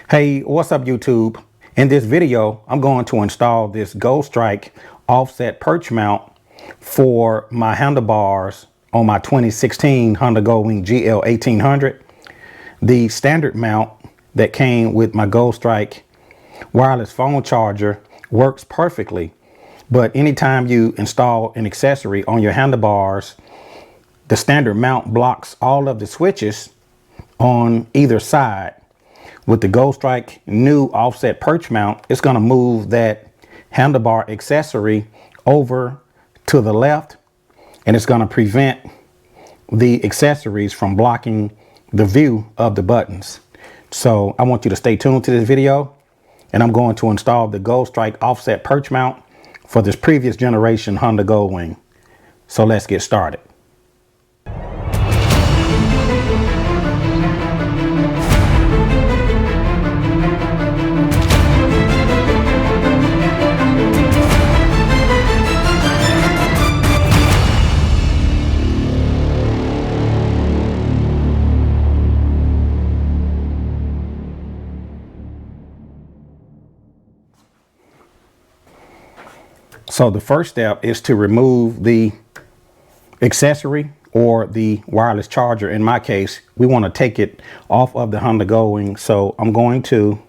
Hey, what's up YouTube? In this video, I'm going to install this GoldStrike offset perch mount for my handlebars on my 2016 Honda Gold Wing GL1800. The standard mount that came with my GoldStrike wireless phone charger works perfectly, but anytime you install an accessory on your handlebars, the standard mount blocks all of the switches on either side. With the GoldStrike new offset perch mount, it's going to move that handlebar accessory over to the left, and it's going to prevent the accessories from blocking the view of the buttons. So I want you to stay tuned to this video, and I'm going to install the GoldStrike offset perch mount for this previous generation Honda Gold Wing. So let's get started. So the first step is to remove the accessory or the wireless charger. In my case, we want to take it off of the Honda Gold Wing. So I'm going to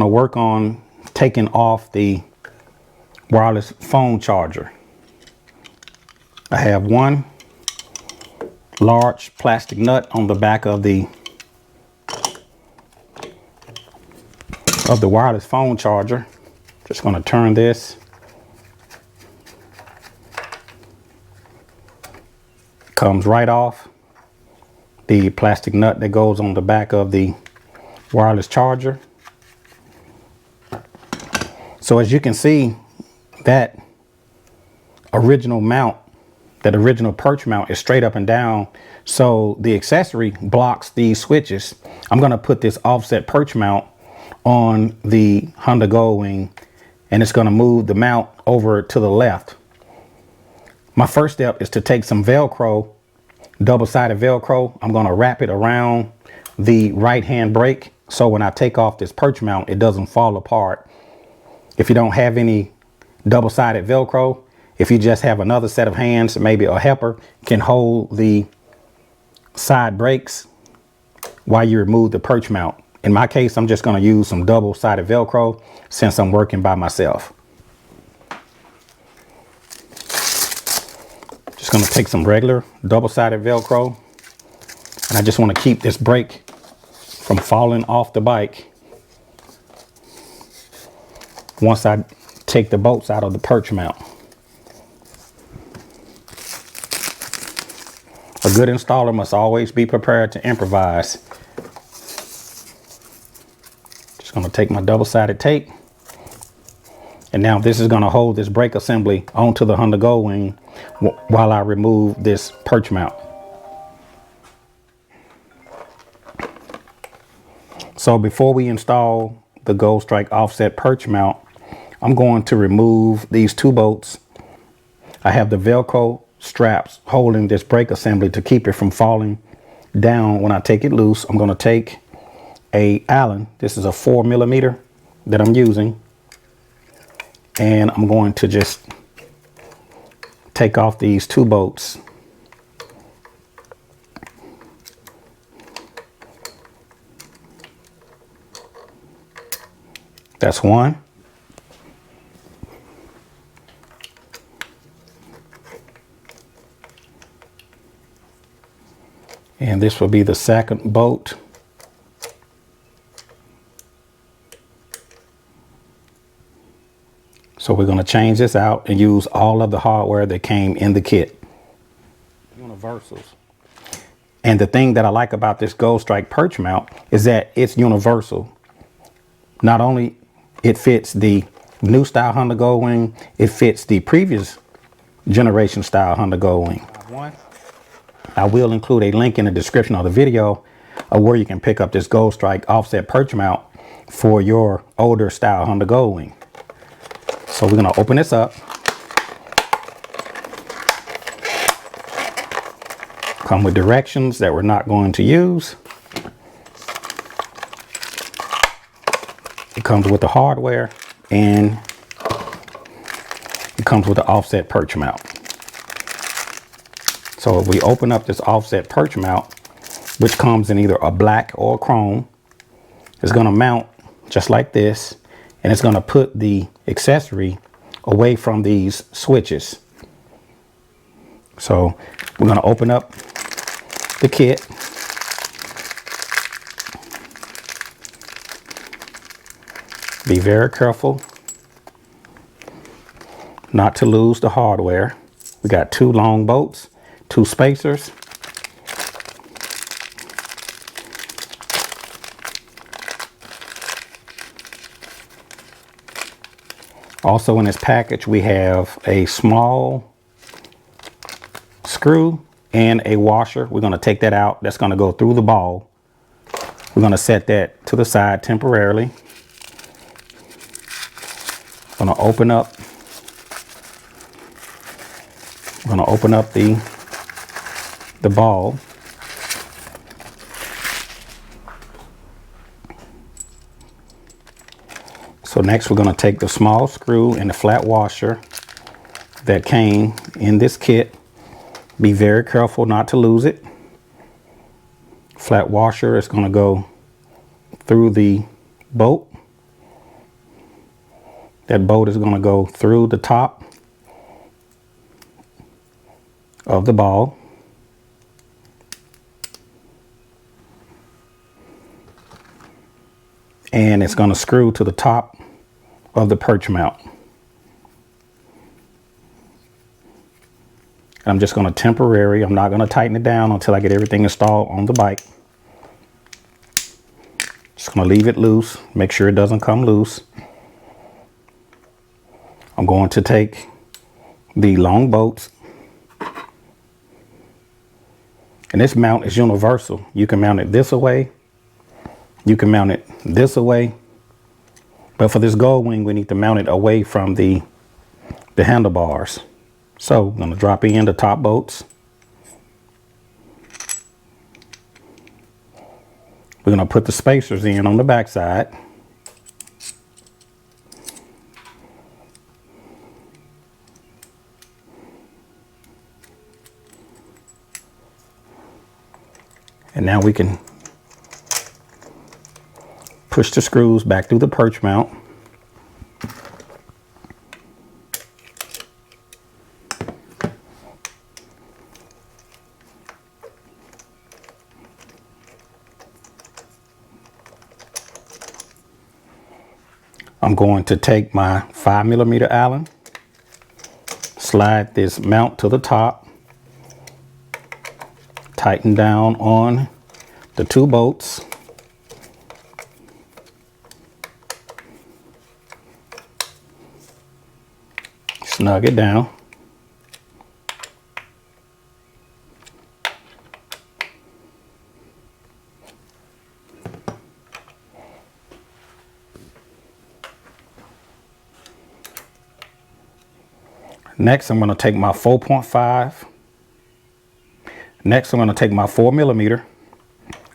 work on taking off the wireless phone charger. I have one large plastic nut on the back of the wireless phone charger. Just going to turn this. Comes right off. The plastic nut that goes on the back of the wireless charger. So as you can see, that original mount, that original perch mount is straight up and down. So the accessory blocks these switches. I'm going to put this offset perch mount on the Honda Gold Wing, and it's going to move the mount over to the left. My first step is to take some Velcro, double-sided Velcro. I'm going to wrap it around the right hand brake, so when I take off this perch mount, it doesn't fall apart. If you don't have any double-sided Velcro, if you just have another set of hands, maybe a helper can hold the side brakes while you remove the perch mount. In my case, I'm just going to use some double-sided Velcro since I'm working by myself. Just going to take some regular double-sided Velcro, and I just want to keep this brake from falling off the bike once I take the bolts out of the perch mount. A good installer must always be prepared to improvise. Going to take my double-sided tape, and now this is going to hold this brake assembly onto the Honda Gold Wing while I remove this perch mount. So before we install the GoldStrike offset perch mount, I'm going to remove these two bolts. I have the Velcro straps holding this brake assembly to keep it from falling down when I take it loose. I'm going to take a Allen. This is a 4mm that I'm using, and I'm going to just take off these two bolts. That's one. And this will be the second bolt. So we're going to change this out and use all of the hardware that came in the kit. Universals. And the thing that I like about this GoldStrike perch mount is that it's universal. Not only it fits the new style Honda Gold Wing, it fits the previous generation style Honda Gold Wing. I will include a link in the description of the video of where you can pick up this GoldStrike offset perch mount for your older style Honda Gold Wing. So we're going to open this up. Come with directions that we're not going to use. It comes with the hardware, and it comes with the offset perch mount. So if we open up this offset perch mount, which comes in either a black or a chrome, it's going to mount just like this, and it's going to put the accessory away from these switches. So we're going to open up the kit. Be very careful not to lose the hardware. We got 2 long bolts, 2 spacers. Also in this package, we have a small screw and a washer. We're going to take that out. That's going to go through the ball. We're going to set that to the side temporarily. I'm going to open up the ball. So next we're going to take the small screw and the flat washer that came in this kit. Be very careful not to lose it. Flat washer is going to go through the bolt. That bolt is going to go through the top of the ball. And it's going to screw to the top of the perch mount. I'm just going to I'm not going to tighten it down until I get everything installed on the bike. Just going to leave it loose, make sure it doesn't come loose. I'm going to take the long bolts, and this mount is universal. You can mount it this way, you can mount it this way, but for this Gold Wing we need to mount it away from the handlebars. So I'm going to drop in the top bolts. We're going to put the spacers in on the back side. And now we can push the screws back through the perch mount. I'm going to take my 5mm Allen, slide this mount to the top, tighten down on the 2 bolts. Snug it down. Next, I'm going to take my 4.5. Next, I'm going to take my 4mm.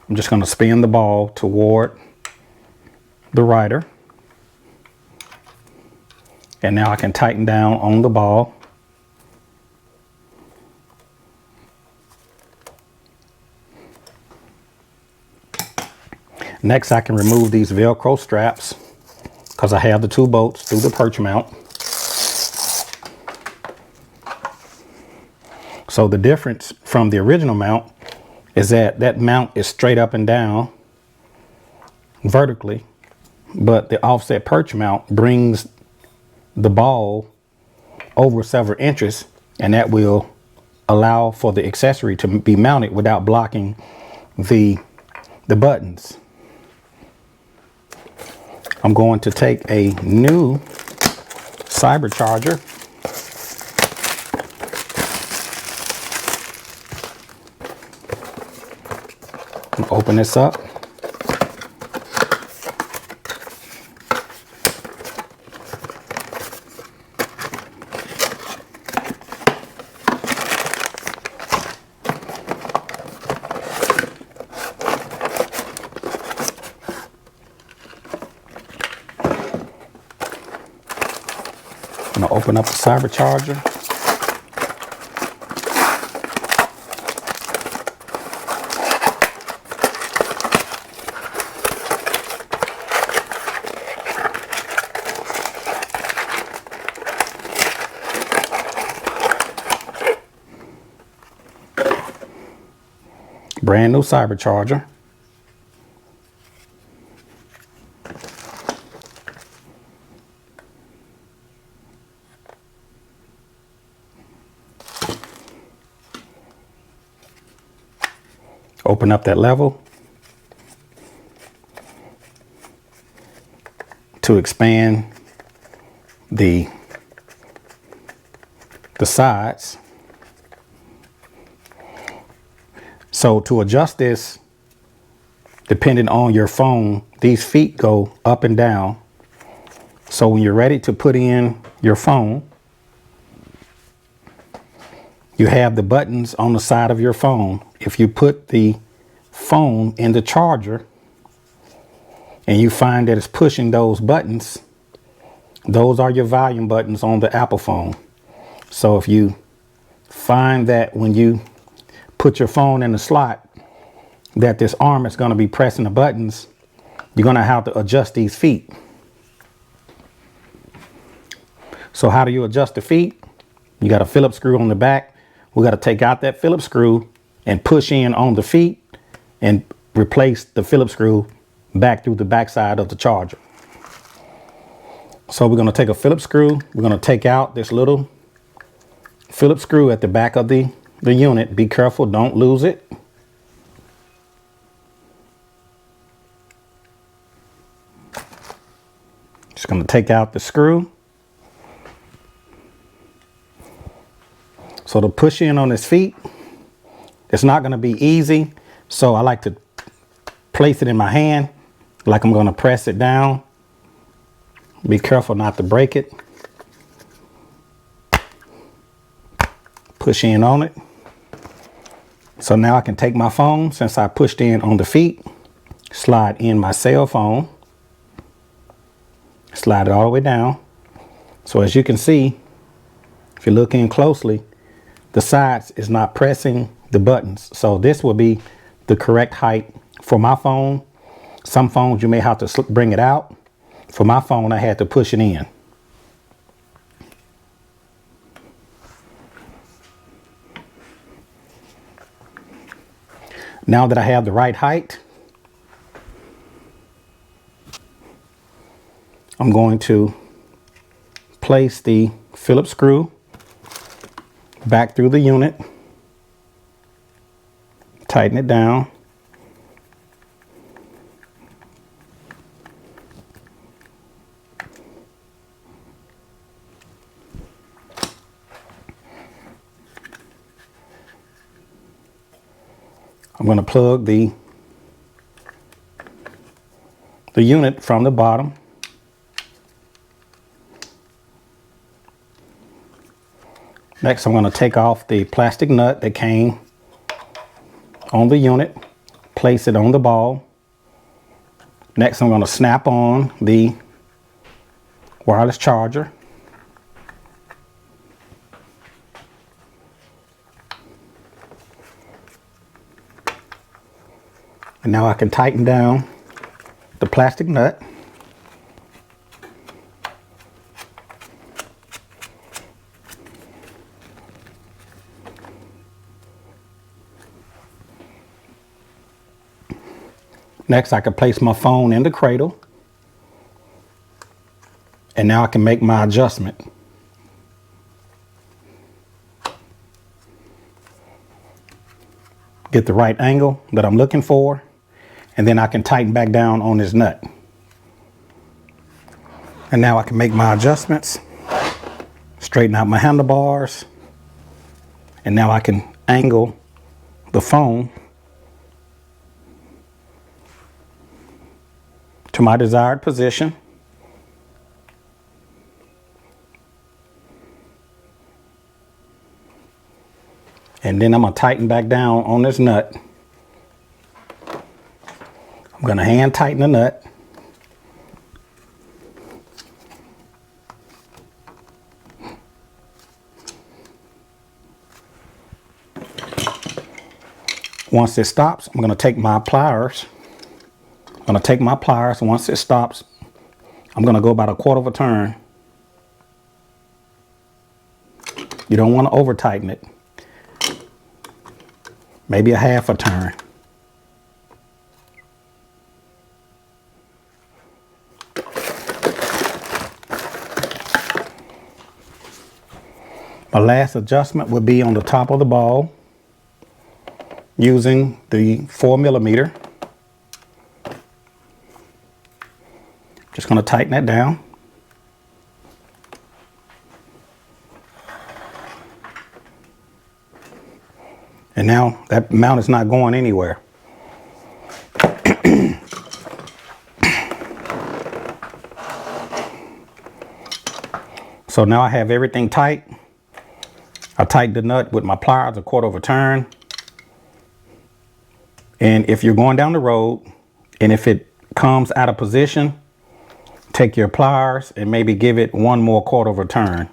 I'm just going to spin the ball toward the rider. And now I can tighten down on the ball. Next, I can remove these Velcro straps because I have the 2 bolts through the perch mount. So the difference from the original mount is that that mount is straight up and down vertically, but the offset perch mount brings the ball over several inches, and that will allow for the accessory to be mounted without blocking the buttons. I'm going to take a new Sabre charger. Open this up. Open up the Sabre charger. Brand new Sabre charger. Open up that level to expand the sides. So to adjust this, depending on your phone, these feet go up and down. So when you're ready to put in your phone, you have the buttons on the side of your phone. If you put the phone in the charger and you find that it's pushing those buttons, those are your volume buttons on the Apple phone. So if you find that when you put your phone in the slot that this arm is going to be pressing the buttons, you're going to have to adjust these feet. So how do you adjust the feet? You got a Phillips screw on the back. We got to take out that Phillips screw and push in on the feet and replace the Phillips screw back through the back side of the charger. So we're going to take a Phillips screw. We're going to take out this little Phillips screw at the back of the unit. Be careful, don't lose it. Just going to take out the screw. So to push in on his feet, it's not going to be easy. So I like to place it in my hand like I'm going to press it down. Be careful not to break it. Push in on it. So now I can take my phone, since I pushed in on the feet, slide in my cell phone, slide it all the way down. So as you can see, if you look in closely, the sides is not pressing the buttons. So this will be the correct height for my phone. Some phones you may have to bring it out. For my phone, I had to push it in. Now that I have the right height, I'm going to place the Phillips screw back through the unit, tighten it down. I'm going to plug the unit from the bottom. Next, I'm going to take off the plastic nut that came on the unit, place it on the ball. Next, I'm going to snap on the wireless charger. And now I can tighten down the plastic nut. Next, I can place my phone in the cradle. And now I can make my adjustment. Get the right angle that I'm looking for. And then I can tighten back down on this nut. And now I can make my adjustments, straighten out my handlebars, and now I can angle the phone to my desired position. And then I'm going to tighten back down on this nut. I'm going to hand tighten the nut. Once it stops, I'm going to take my pliers. Once it stops, I'm going to go about 1/4 of a turn. You don't want to over tighten it. Maybe 1/2 a turn. My last adjustment would be on the top of the ball using the 4mm. Just going to tighten that down. And now that mount is not going anywhere. So now I have everything tight. I tightened the nut with my pliers 1/4 of a turn. And if you're going down the road and if it comes out of position, take your pliers and maybe give it 1 more 1/4 of a turn.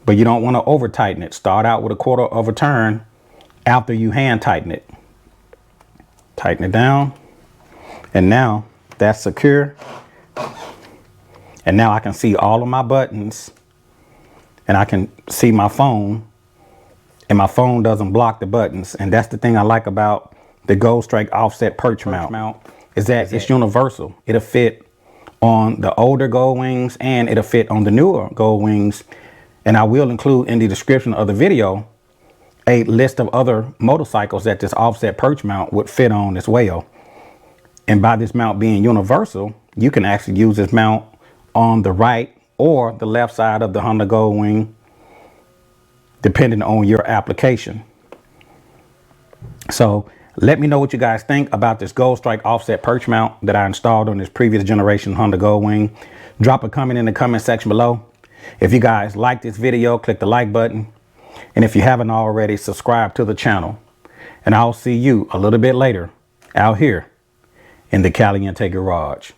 But you don't want to over tighten it. Start out with 1/4 of a turn after you hand tighten it. Tighten it down. And now that's secure. And now I can see all of my buttons and I can see my phone, and my phone doesn't block the buttons. And that's the thing I like about the GoldStrike offset perch mount is that it's universal. It'll fit on the older Goldwings and it'll fit on the newer Goldwings. And I will include in the description of the video a list of other motorcycles that this offset perch mount would fit on as well. And by this mount being universal, you can actually use this mount on the right or the left side of the Honda Goldwing, depending on your application. So let me know what you guys think about this GoldStrike offset perch mount that I installed on this previous generation Honda Goldwing. Drop a comment in the comment section below. If you guys like this video, click the like button. And if you haven't already, subscribe to the channel. And I'll see you a little bit later out here in the Caliente garage.